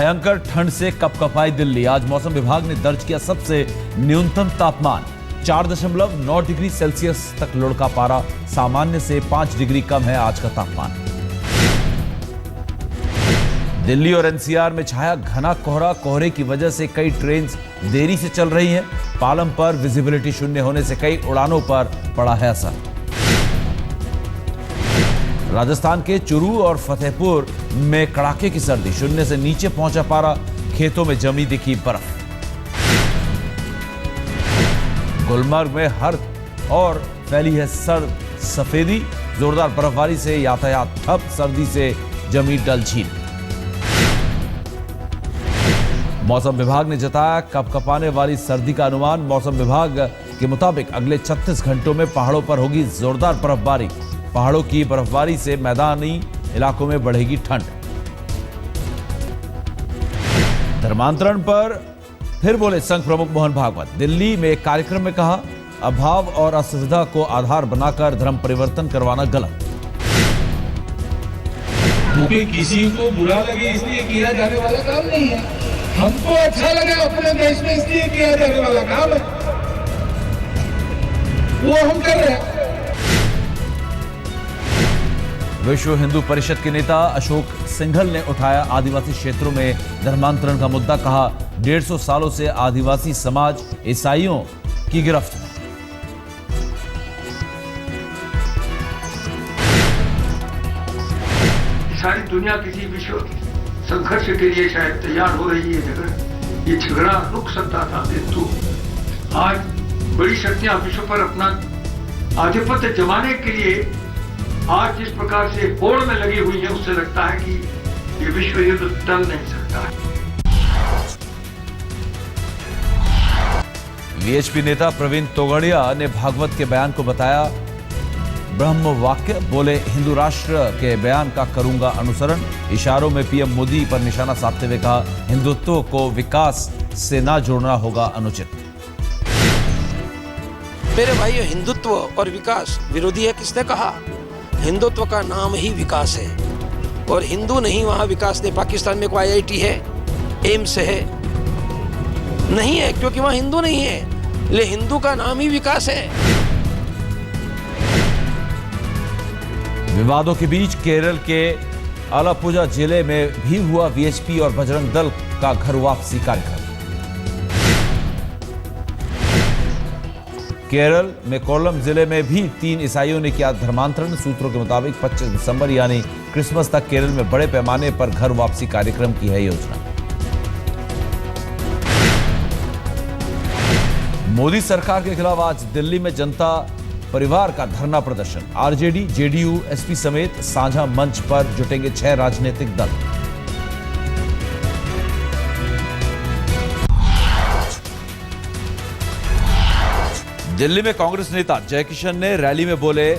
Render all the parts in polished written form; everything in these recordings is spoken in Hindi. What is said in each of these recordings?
भयंकर ठंड से कपकपाई दिल्ली। आज मौसम विभाग ने दर्ज किया सबसे न्यूनतम तापमान 4.9 डिग्री सेल्सियस तक लुढ़का पारा। सामान्य से 5 डिग्री कम है आज का तापमान। दिल्ली और एनसीआर में छाया घना कोहरा। कोहरे की वजह से कई ट्रेन देरी से चल रही हैं। पालम पर विजिबिलिटी शून्य होने से कई उड़ानों पर पड़ा है असर। राजस्थान के चुरू और फतेहपुर में कड़ाके की सर्दी। शून्य से नीचे पहुंचा पारा। खेतों में जमी दिखी बर्फ। गुलमर्ग में हर और फैली है सर्द सफेदी। जोरदार बर्फबारी से यातायात ठप। सर्दी से जमी डल झील। मौसम विभाग ने जताया कपकपाने वाली सर्दी का अनुमान। मौसम विभाग के मुताबिक अगले 36 घंटों में पहाड़ों पर होगी जोरदार बर्फबारी। पहाड़ों की बर्फबारी से मैदानी इलाकों में बढ़ेगी ठंड। धर्मांतरण पर फिर बोले संघ प्रमुख मोहन भागवत। दिल्ली में एक कार्यक्रम में कहा, अभाव और असुविधा को आधार बनाकर धर्म परिवर्तन करवाना गलत। क्योंकि किसी को बुरा लगे इसलिए किया जाने वाला काम नहीं है। हमको अच्छा लगे अपने देश में इसलिए किया जाने वाला काम है, वो हम कर रहे हैं। विश्व हिंदू परिषद के नेता अशोक सिंघल ने उठाया आदिवासी क्षेत्रों में धर्मांतरण का मुद्दा। कहा, 150 सालों से आदिवासी समाज ईसाइयों की गिरफ्त में। सारी दुनिया किसी विश्व संघर्ष के लिए शायद तैयार हो रही है। ये झगड़ा रुक सकता था, किंतु आज बड़ी शक्तियां विश्व पर अपना आधिपत्य जमाने के लिए आज जिस प्रकार से होड़ में लगी हुई है, उससे लगता है कि ये विश्व युद्ध टल नहीं सकता है। वीएचपी नेता प्रवीण तोगड़िया ने भागवत के बयान को बताया ब्रह्म वाक्य। बोले, हिंदू राष्ट्र के बयान का करूंगा अनुसरण। इशारों में पीएम मोदी पर निशाना साधते हुए कहा, हिंदुत्व को विकास से ना जोड़ना होगा अनुचित। मेरे भाइयों, हिंदुत्व और विकास विरोधी है। किसने कहा? हिंदुत्व का नाम ही विकास है, और हिंदू नहीं वहां विकास नहीं। पाकिस्तान में कोई IIT है, एम्स है? नहीं है, क्योंकि वहां हिंदू नहीं है। ले हिंदू का नाम ही विकास है। विवादों के बीच केरल के आलपुझा जिले में भी हुआ वीएचपी और बजरंग दल का घर वापसी कार्यक्रम। केरल में कोल्लम जिले में भी 3 ईसाइयों ने किया धर्मांतरण। सूत्रों के मुताबिक 25 दिसंबर यानी क्रिसमस तक केरल में बड़े पैमाने पर घर वापसी कार्यक्रम की है योजना। मोदी सरकार के खिलाफ आज दिल्ली में जनता परिवार का धरना प्रदर्शन। आरजेडी, जेडीयू, एसपी समेत साझा मंच पर जुटेंगे 6 राजनीतिक दल। दिल्ली में कांग्रेस नेता जयकिशन ने रैली में बोले,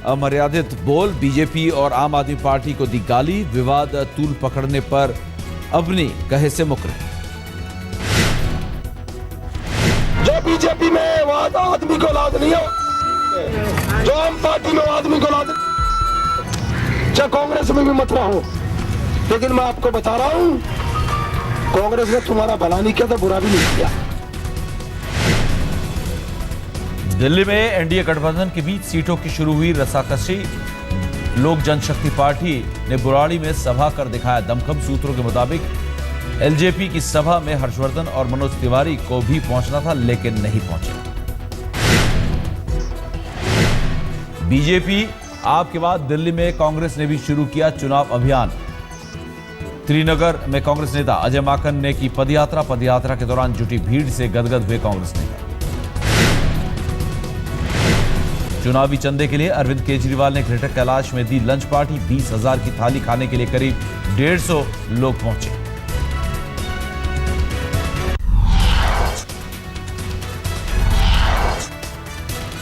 अमर्यादित बोल। बीजेपी और आम आदमी पार्टी को दी गाली। विवाद तूल पकड़ने पर अपनी कहे से मुकरे। जो बीजेपी में वो आदमी को औलाद नहीं हो, जो आम पार्टी में आदमी को औलाद, चाहे कांग्रेस में भी मत रहो। लेकिन मैं आपको बता रहा हूं, कांग्रेस ने तुम्हारा भला नहीं किया तो बुरा भी नहीं किया। दिल्ली में एनडीए गठबंधन के बीच सीटों की शुरू हुई रसाकसी। लोक जनशक्ति पार्टी ने बुराड़ी में सभा कर दिखाया दमखम। सूत्रों के मुताबिक एलजेपी की सभा में हर्षवर्धन और मनोज तिवारी को भी पहुंचना था, लेकिन नहीं पहुंचे। बीजेपी आप के बाद दिल्ली में कांग्रेस ने भी शुरू किया चुनाव अभियान। त्रिनगर में कांग्रेस नेता अजय माकन ने की पदयात्रा। पदयात्रा के दौरान जुटी भीड़ से गदगद हुए कांग्रेस नेता। चुनावी चंदे के लिए अरविंद केजरीवाल ने ग्रेटर कैलाश में दी लंच पार्टी। 20,000 की थाली खाने के लिए करीब 150 लोग पहुंचे।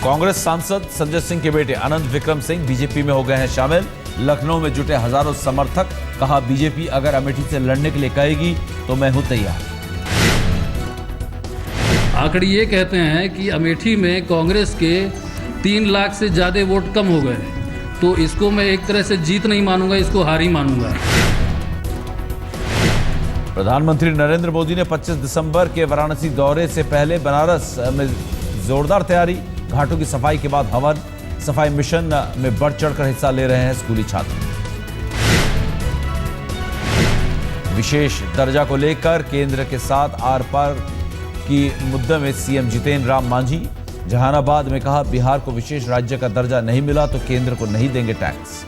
कांग्रेस सांसद संजय सिंह के बेटे अनंत विक्रम सिंह बीजेपी में हो गए हैं शामिल। लखनऊ में जुटे हजारों समर्थक। कहा, बीजेपी अगर अमेठी से लड़ने के लिए कहेगी तो मैं हूं तैयार। आंकड़े ये कहते हैं कि अमेठी में कांग्रेस के 3 लाख से ज़्यादा वोट कम हो गए, तो इसको मैं एक तरह से जीत नहीं मानूंगा, इसको हार ही मानूंगा। प्रधानमंत्री नरेंद्र मोदी ने 25 दिसंबर के वाराणसी दौरे से पहले बनारस में जोरदार तैयारी। घाटों की सफाई के बाद हवन। सफाई मिशन में बढ़ चढ़कर हिस्सा ले रहे हैं स्कूली छात्र। विशेष दर्जा को लेकर केंद्र के साथ आर पार की मुद्दे में सीएम जितेंद्र राम मांझी। जहानाबाद में कहा, बिहार को विशेष राज्य का दर्जा नहीं मिला तो केंद्र को नहीं देंगे टैक्स।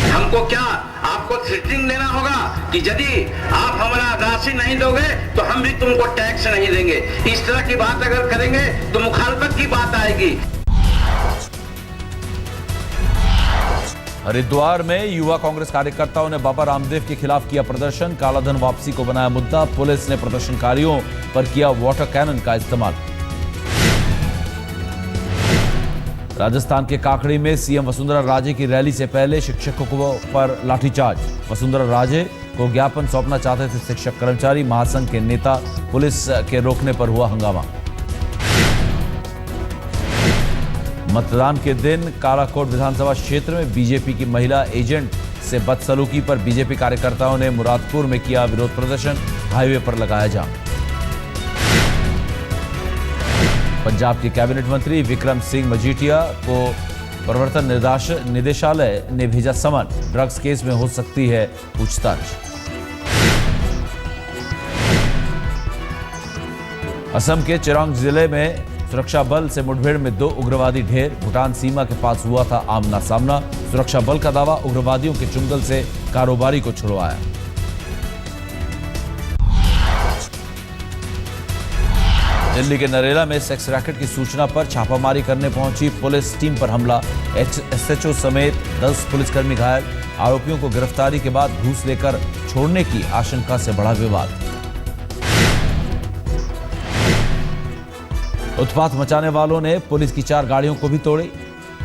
हमको क्या आपको थ्रेटनिंग देना होगा कि यदि आप हमारा राशि नहीं दोगे तो हम भी तुमको टैक्स नहीं देंगे। इस तरह की बात अगर करेंगे तो मुखालफत की बात आएगी। हरिद्वार में युवा कांग्रेस कार्यकर्ताओं ने बाबा रामदेव के खिलाफ किया प्रदर्शन। कालाधन वापसी को बनाया मुद्दा। पुलिस ने प्रदर्शनकारियों पर किया वाटर कैनन का इस्तेमाल। राजस्थान के काकड़ी में सीएम वसुंधरा राजे की रैली से पहले शिक्षकों पर लाठीचार्ज। वसुंधरा राजे को ज्ञापन सौंपना चाहते थे शिक्षक कर्मचारी। महासंघ के नेता पुलिस के रोकने पर हुआ हंगामा। मतदान के दिन कालाकोट विधानसभा क्षेत्र में बीजेपी की महिला एजेंट से बदसलूकी पर बीजेपी कार्यकर्ताओं ने मुरादपुर में किया विरोध प्रदर्शन। हाईवे पर लगाया जाम। पंजाब के कैबिनेट मंत्री विक्रम सिंह मजीठिया को प्रवर्तन निदेशालय ने भेजा समन। ड्रग्स केस में हो सकती है पूछताछ। असम के चिरांग जिले में सुरक्षा बल से मुठभेड़ में 2 उग्रवादी ढेर। भूटान सीमा के पास हुआ था आमना सामना। सुरक्षा बल का दावा, उग्रवादियों के चुंगल से कारोबारी को छुड़वाया। दिल्ली के नरेला में सेक्स रैकेट की सूचना पर छापामारी करने पहुंची पुलिस टीम पर हमला। एसएचओ समेत 10 पुलिसकर्मी घायल। आरोपियों को गिरफ्तारी के बाद घूस लेकर छोड़ने की आशंका से बढ़ा विवाद। उत्पात मचाने वालों ने पुलिस की 4 गाड़ियों को भी तोड़ी।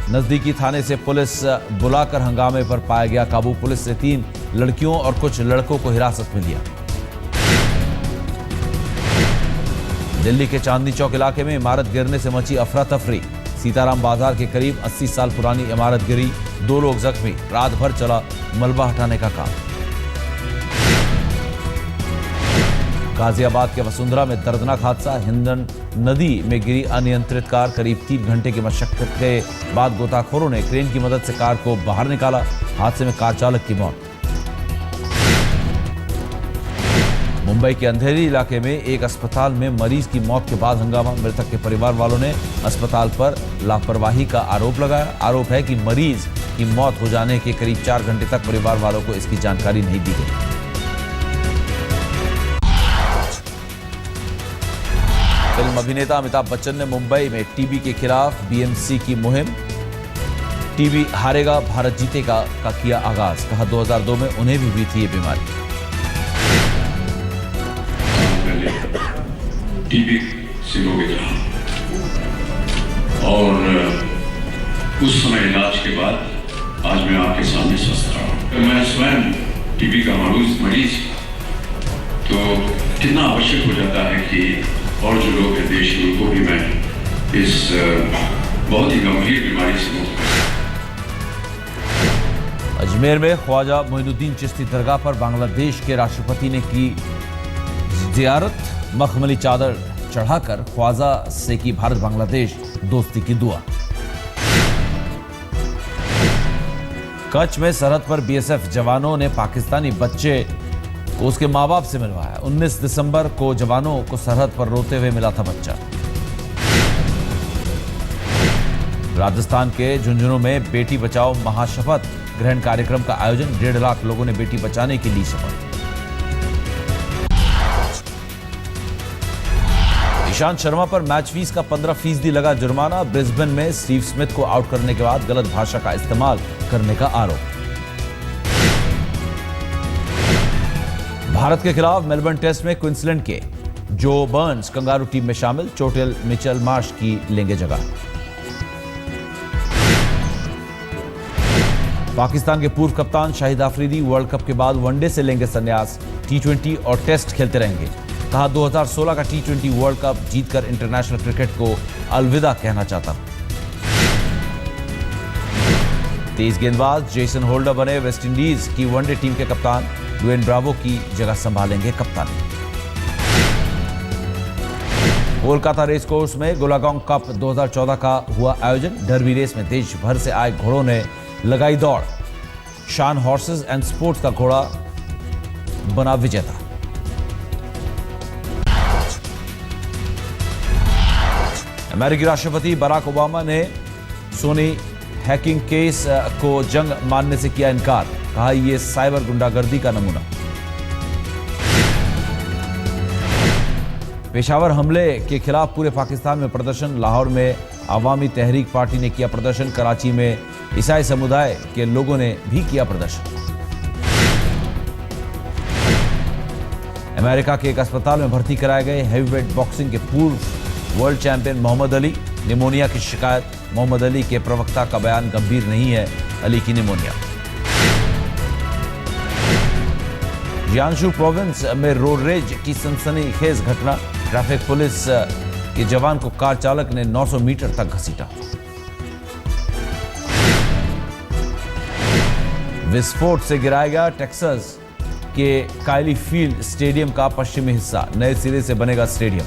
नजदीकी थाने से पुलिस बुलाकर हंगामे पर पाया गया काबू। पुलिस ने 3 लड़कियों और कुछ लड़कों को हिरासत में लिया। दिल्ली के चांदनी चौक इलाके में इमारत गिरने से मची अफरा तफरी। सीताराम बाजार के करीब 80 साल पुरानी इमारत गिरी। 2 लोग जख्मी। रात भर चला मलबा हटाने का काम। गाजियाबाद के वसुंधरा में दर्दनाक हादसा। हिंदन नदी में गिरी अनियंत्रित कार। करीब 3 घंटे की मशक्कत के बाद गोताखोरों ने क्रेन की मदद से कार को बाहर निकाला। हादसे में कार चालक की मौत। मुंबई के अंधेरी इलाके में एक अस्पताल में मरीज की मौत के बाद हंगामा। मृतक के परिवार वालों ने अस्पताल पर लापरवाही का आरोप लगाया। आरोप है कि मरीज की मौत हो जाने के करीब 4 घंटे तक परिवार वालों को इसकी जानकारी नहीं दी गई। फिल्म अभिनेता अमिताभ बच्चन ने मुंबई में टीबी के खिलाफ बीएमसी की मुहिम। टीबी हारेगा भारत जीतेगा का किया आगाज। कहा, 2002 में उन्हें भी हुई थी ये बीमारी। टीबी से रोगी रहा और उस समय इलाज के बाद आज मैं आपके सामने स्वस्थ रहा हूँ। मैं स्वयं टीबी का मरीज तो कितना आवश्यक हो जाता है कि और जो लोग हैं देश में उनको भी मैं इस बहुत ही गंभीर बीमारी से मुक्त करूं। अजमेर में ख्वाजा मोइनुद्दीन चिश्ती दरगाह पर बांग्लादेश के राष्ट्रपति ने की जियारत। मखमली चादर चढ़ाकर ख्वाजा से की भारत बांग्लादेश दोस्ती की दुआ। कच्छ में सरहद पर बीएसएफ जवानों ने पाकिस्तानी बच्चे को उसके मां बाप से मिलवाया। 19 दिसंबर को जवानों को सरहद पर रोते हुए मिला था बच्चा। राजस्थान के झुंझुनू में बेटी बचाओ महाशपथ ग्रहण कार्यक्रम का आयोजन। 1.5 लाख लोगों ने बेटी बचाने की ली शपथ। ईशांत शर्मा पर मैच फीस का 15% लगा जुर्माना। ब्रिस्बेन में स्टीव स्मिथ को आउट करने के बाद गलत भाषा का इस्तेमाल करने का आरोप। भारत के खिलाफ मेलबर्न टेस्ट में क्वींसलैंड के जो बर्न्स कंगारू टीम में शामिल। चोटेल मिचेल मार्श की लेंगे जगह। पाकिस्तान के पूर्व कप्तान शाहिद आफरीदी वर्ल्ड कप के बाद वनडे से लेंगे संन्यास। T20 और टेस्ट खेलते रहेंगे। कहा, 2016 का T20 वर्ल्ड कप जीतकर इंटरनेशनल क्रिकेट को अलविदा कहना चाहता हूं। तेज गेंदबाज जेसन होल्डर बने वेस्टइंडीज की वनडे टीम के कप्तान। ड्वेन ब्रावो की जगह संभालेंगे कप्तानी। कोलकाता रेस कोर्स में गोलागोंग कप 2014 का हुआ आयोजन। डर्बी रेस में देश भर से आए घोड़ों ने लगाई दौड़। शान हॉर्सेस एंड स्पोर्ट्स का घोड़ा बना विजेता। अमेरिकी राष्ट्रपति बराक ओबामा ने सोनी हैकिंग केस को जंग मानने से किया इनकार। कहा यह साइबर गुंडागर्दी का नमूना। पेशावर हमले के खिलाफ पूरे पाकिस्तान में प्रदर्शन। लाहौर में अवामी तहरीक पार्टी ने किया प्रदर्शन। कराची में ईसाई समुदाय के लोगों ने भी किया प्रदर्शन। अमेरिका के एक अस्पताल में भर्ती कराए गए हेवीवेट बॉक्सिंग के पूर्व world champion Muhammad Ali. Pneumonia की शिकायत। मोहम्मद अली के प्रवक्ता का बयान गंभीर नहीं है, अली की निमोनिया। जियांशु प्रोविंस में रोड रेज की सनसनीखेज घटना। ट्रैफिक पुलिस के जवान को कार चालक ने 900 मीटर तक घसीटा। विस्फोट से गिराया गया टेक्सास के कायली फील्ड स्टेडियम का पश्चिमी हिस्सा। नए सिरे से बनेगा स्टेडियम।